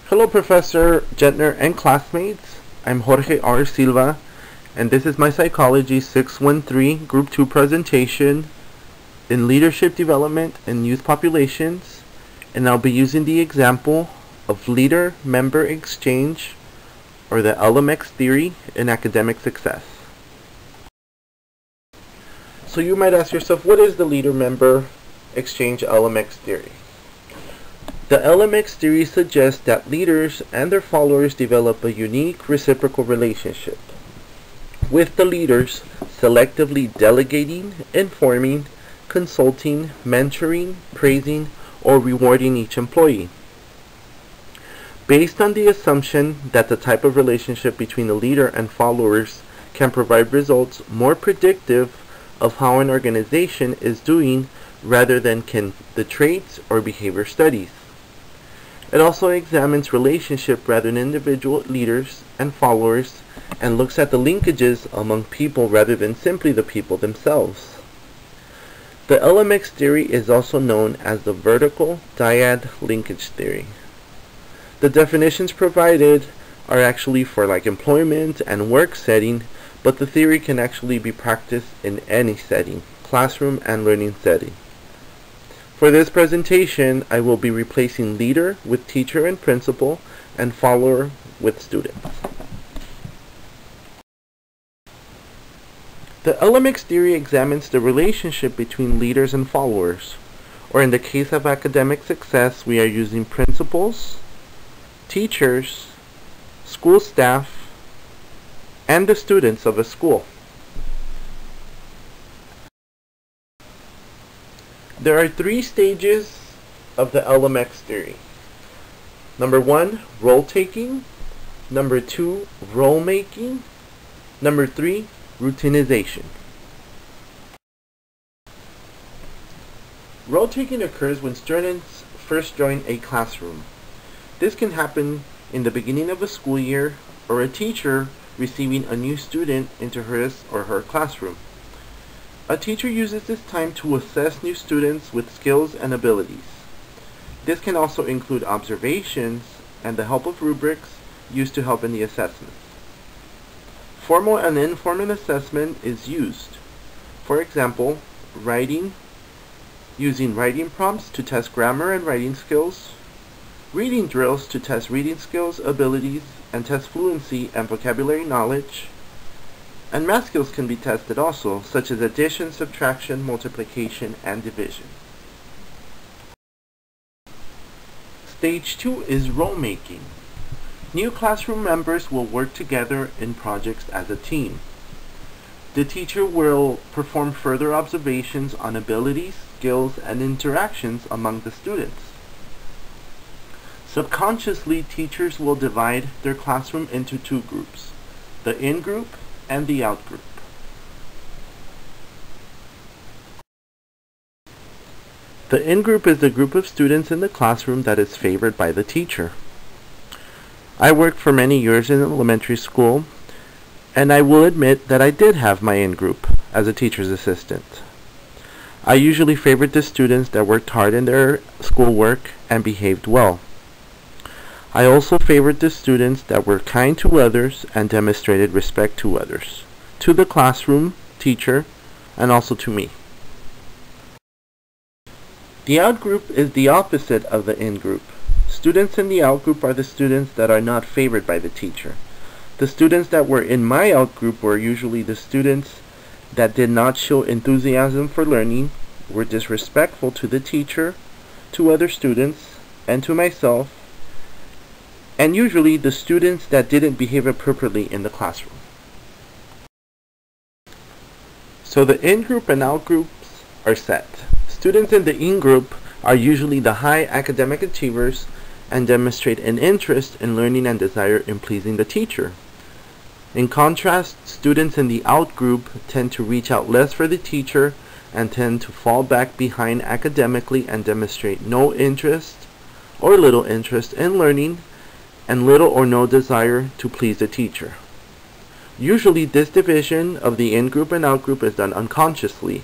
Hello Professor Gentner and classmates. I'm Jorge R. Silva, and this is my Psychology 613 Group 2 presentation in Leadership Development in Youth Populations, and I'll be using the example of leader-member exchange, or the LMX theory, in academic success. So you might ask yourself, what is the leader-member exchange LMX theory? The LMX theory suggests that leaders and their followers develop a unique reciprocal relationship, with the leaders selectively delegating, informing, consulting, mentoring, praising, or rewarding each employee. Based on the assumption that the type of relationship between the leader and followers can provide results more predictive of how an organization is doing rather than can the traits or behavior studies. It also examines relationship rather than individual leaders and followers, and looks at the linkages among people rather than simply the people themselves. The LMX theory is also known as the vertical dyad linkage theory. The definitions provided are actually for employment and work setting, but the theory can actually be practiced in any setting, classroom and learning setting. For this presentation, I will be replacing leader with teacher and principal, and follower with students. The LMX theory examines the relationship between leaders and followers, or in the case of academic success, we are using principals, teachers, school staff, and the students of a school. There are three stages of the LMX theory. Number 1, role taking. Number 2, role making. Number 3, routinization. Role taking occurs when students first join a classroom. This can happen in the beginning of a school year, or a teacher receiving a new student into his or her classroom. A teacher uses this time to assess new students with skills and abilities. This can also include observations and the help of rubrics used to help in the assessment. Formal and informal assessment is used. For example, writing, using writing prompts to test grammar and writing skills, reading drills to test reading skills, abilities, and test fluency and vocabulary knowledge. And math skills can be tested also, such as addition, subtraction, multiplication, and division. Stage 2 is role making. New classroom members will work together in projects as a team. The teacher will perform further observations on abilities, skills, and interactions among the students. Subconsciously, teachers will divide their classroom into two groups, the in-group and the out-group. The in-group is the group of students in the classroom that is favored by the teacher. I worked for many years in elementary school, and I will admit that I did have my in-group as a teacher's assistant. I usually favored the students that worked hard in their schoolwork and behaved well. I also favored the students that were kind to others and demonstrated respect to others, to the classroom, teacher, and also to me. The out-group is the opposite of the in-group. Students in the out-group are the students that are not favored by the teacher. The students that were in my out-group were usually the students that did not show enthusiasm for learning, were disrespectful to the teacher, to other students, and to myself, and usually the students that didn't behave appropriately in the classroom. So the in-group and out-groups are set. Students in the in-group are usually the high academic achievers and demonstrate an interest in learning and desire in pleasing the teacher. In contrast, students in the out-group tend to reach out less for the teacher and tend to fall back behind academically and demonstrate no interest or little interest in learning, and little or no desire to please the teacher. Usually this division of the in-group and out-group is done unconsciously.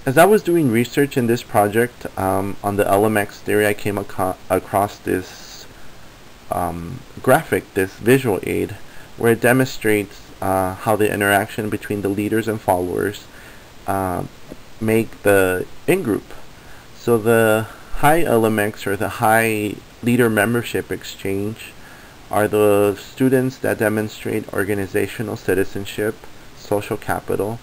As I was doing research in this project on the LMX theory, I came across this graphic, this visual aid, where it demonstrates how the interaction between the leaders and followers make the in-group. So the high LMX, or the high leader membership exchange, are the students that demonstrate organizational citizenship, social capital,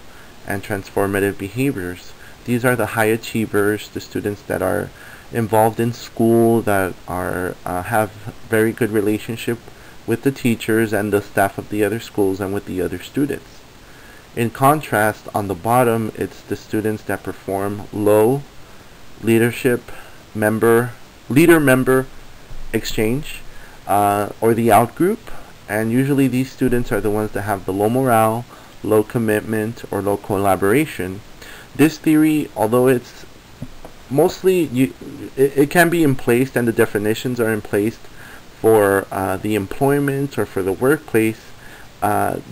and transformative behaviors. These are the high achievers, the students that are involved in school, that are have very good relationship with the teachers and the staff of the other schools and with the other students. In contrast, on the bottom, it's the students that perform low leader member exchange, or the out group, and usually these students are the ones that have the low morale, low commitment, or low collaboration. This theory, although it's mostly, it can be in place, and the definitions are in place for the employment or for the workplace,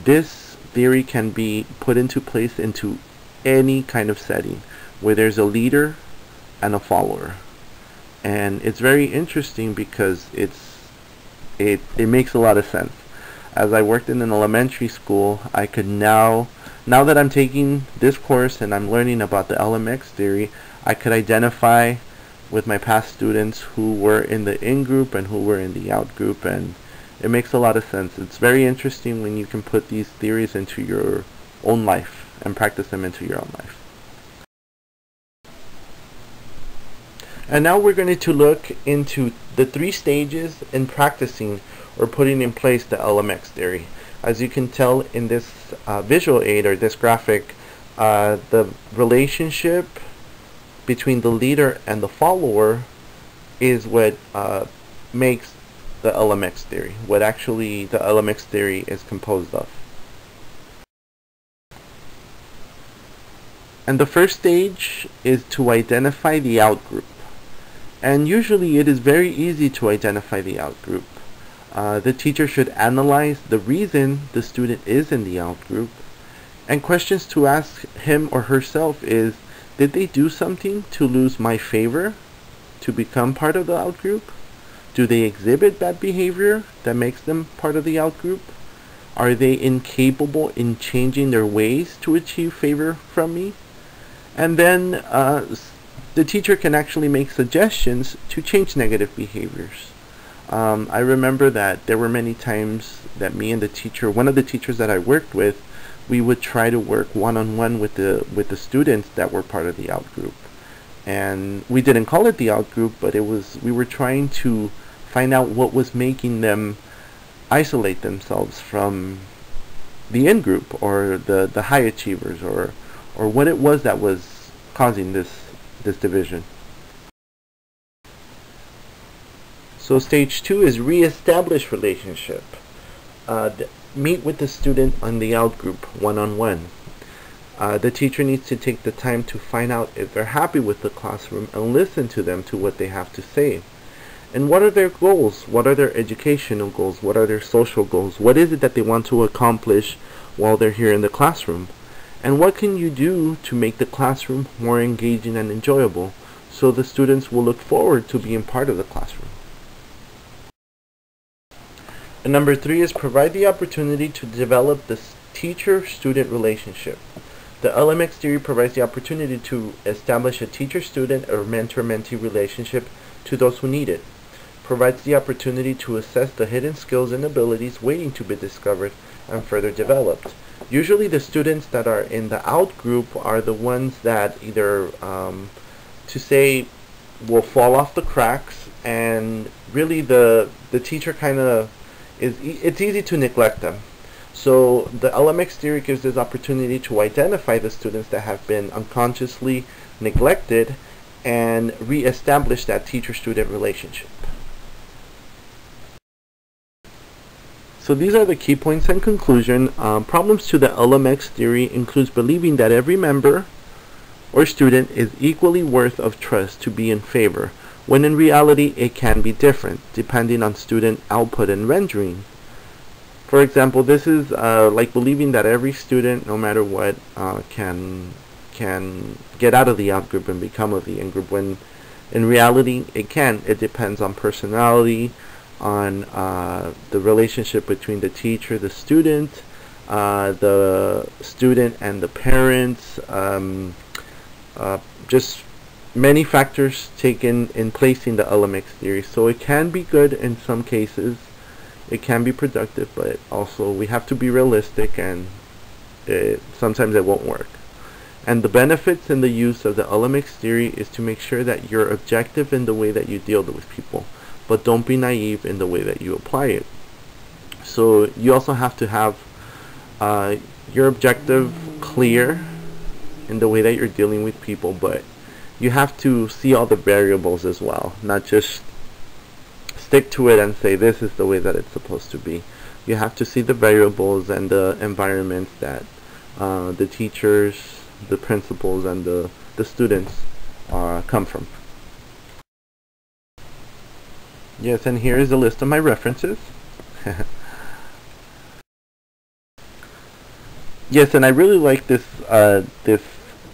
this theory can be put into place into any kind of setting where there's a leader and a follower. And it's very interesting because it makes a lot of sense. As I worked in an elementary school, I could now that I'm taking this course and I'm learning about the LMX theory, I could identify with my past students who were in the in group and who were in the out group, and it makes a lot of sense. It's very interesting when you can put these theories into your own life and practice them into your own life. And now we're going to look into the 3 stages in practicing or putting in place the LMX theory. As you can tell in this visual aid, or this graphic, the relationship between the leader and the follower is what makes the LMX theory, what actually the LMX theory is composed of. And the first stage is to identify the out group. And usually it is very easy to identify the out group. The teacher should analyze the reason the student is in the out group, and questions to ask him or herself is, did they do something to lose my favor to become part of the out group? Do they exhibit bad behavior that makes them part of the out group? Are they incapable in changing their ways to achieve favor from me? And then the teacher can actually make suggestions to change negative behaviors. I remember that there were many times that me and the teacher, one of the teachers that I worked with, we would try to work one-on-one with the students that were part of the out group. And we didn't call it the out group, but we were trying to find out what was making them isolate themselves from the in group, or the high achievers, or what it was that was causing this division. So stage 2 is reestablish relationship. Meet with the student on the out group one-on-one. The teacher needs to take the time to find out if they're happy with the classroom and listen to them, to what they have to say. And what are their goals? What are their educational goals? What are their social goals? What is it that they want to accomplish while they're here in the classroom? And what can you do to make the classroom more engaging and enjoyable, so the students will look forward to being part of the classroom? And number 3 is provide the opportunity to develop the teacher-student relationship. The LMX theory provides the opportunity to establish a teacher-student or mentor-mentee relationship to those who need it. Provides the opportunity to assess the hidden skills and abilities waiting to be discovered and further developed. Usually the students that are in the out group are the ones that either, will fall off the cracks, and really the teacher kind of it's easy to neglect them. So the LMX theory gives this opportunity to identify the students that have been unconsciously neglected and re-establish that teacher-student relationship. So these are the key points and conclusion. Problems to the LMX theory includes believing that every member or student is equally worth of trust to be in favor, when in reality it can be different depending on student output and rendering. For example, this is like believing that every student, no matter what, can can get out of the out group and become of the in group, when in reality it can. It depends on personality, on the relationship between the teacher, the student and the parents, just many factors taken in placing the LMX theory. So it can be good in some cases, it can be productive, but also we have to be realistic, and sometimes it won't work. And the benefits in the use of the LMX theory is to make sure that you're objective in the way that you deal with people, but don't be naive in the way that you apply it. So you also have to have your objective clear in the way that you're dealing with people, but you have to see all the variables as well, not just stick to it and say this is the way that it's supposed to be. You have to see the variables and the environments that the teachers, the principals, and the students come from. Yes, and here is a list of my references. Yes, and I really like this this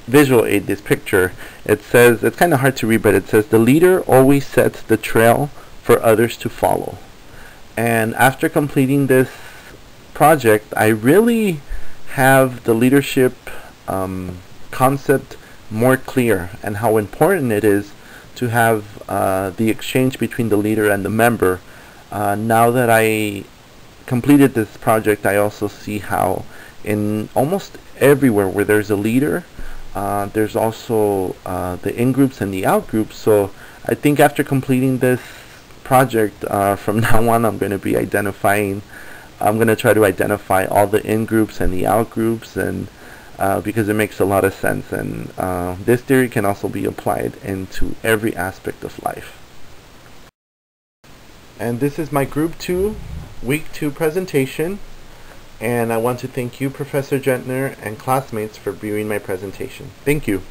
visual aid, this picture. It says, it's kind of hard to read, but it says, the leader always sets the trail for others to follow. And after completing this project, I really have the leadership concept more clear, and how important it is to have the exchange between the leader and the member. Now that I completed this project, I also see how in almost everywhere where there's a leader, there's also the in-groups and the out-groups. So I think after completing this project, from now on I'm going to be I'm going to try to identify all the in-groups and the out-groups, and because it makes a lot of sense, and this theory can also be applied into every aspect of life. And this is my Group 2, Week 2 presentation. And I want to thank you, Professor Gentner, and classmates for viewing my presentation. Thank you.